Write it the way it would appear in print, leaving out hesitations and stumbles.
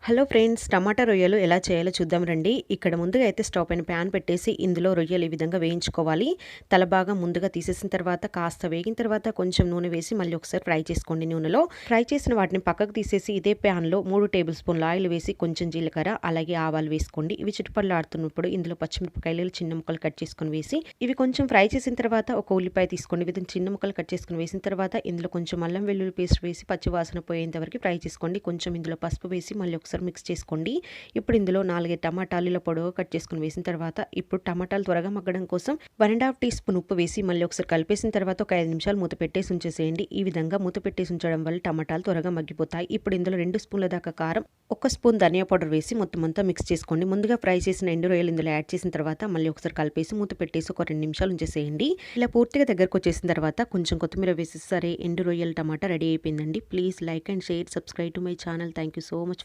Hello friends, టమాటా రొయ్యలు ఎలా చేయాలో చూద్దాం రండి. ఇక్కడ ముందుగా అయితే స్టవ్ పైన ప్యాన్ పెట్టేసి ఇందులో రొయ్యలు ఈ విధంగా వేయించుకోవాలి. తల భాగం ముందుగా తీసేసిన తర్వాత కాస్త వేగిన తర్వాత కొంచెం నూనె వేసి మళ్ళీ ఒకసారి ఫ్రై చేసుకోండి నూనెలో. ఫ్రై చేసిన వాటిని పక్కకు తీసేసి ఇదే ప్యాన్లో 3 టేబుల్ స్పూన్ల ఆయిల్ వేసి కొంచెం జీలకర్ర అలాగే ఆవాలు వేసుకోండి. ఇవి చిటపటలాడుతున్నప్పుడు ఇందులో పచ్చిమిరపకాయలు చిన్న ముక్కలు కట్ చేసుకొని వేసి ఇవి కొంచెం ఫ్రై చేసిన తర్వాత ఒక ఉల్లిపాయ తీసుకోండి. వీటిని చిన్న ముక్కలు కట్ చేసుకొని వేసిన తర్వాత ఇందులో కొంచెం అల్లం వెల్లుల్లి పేస్ట్ వేసి పచ్చి వాసన పోయేంత వరకు ఫ్రై చేసుకోండి. కొంచెం ఇందులో పసుపు వేసి మళ్ళీ ఒకసారి మిక్స్ చేసుకోండి. ఇప్పుడు ఇందులో 4 టమాటాలు ఇలా పొడవుగా కట్ చేసుకుని వేసిన తర్వాత ఇప్పుడు టమాటాలు త్వరగా మగ్గడం కోసం 1.5 టీ స్పూన్ ఉప్పు వేసి మళ్ళీ ఒకసారి కలిపేసిన తర్వాత ఒక 5 నిమిషాలు మూత పెట్టేసి ఉంచేసేయండి. ఈ విధంగా మూత పెట్టేసి ఉంచడం వల్ల టమాటాలు త్వరగా మగ్గిపోతాయి. ఇప్పుడు ఇందులో 2 స్పూన్ల దాకా కారం, 1 స్పూన్ ధనియా పౌడర్ వేసి మొత్తం అంతా మిక్స్ చేసుకోండి. ముందుగా ఫ్రై చేసిన ఎండు రొయ్యలు ఇందులో యాడ్ చేసిన తర్వాత మళ్ళీ ఒకసారి కలిపేసి మూత పెట్టేసి ఒక 2 నిమిషాలు ఉంచేసేయండి. ఇలా పూర్తిగా దగ్గరకు వచ్చేసిన తర్వాత కొంచెం కొత్తిమీర వేసి సరే ఎండు రొయ్యల టమాటా రెడీ అయిపోయిందండి. Please like and share, subscribe to my channel. Thank you so much.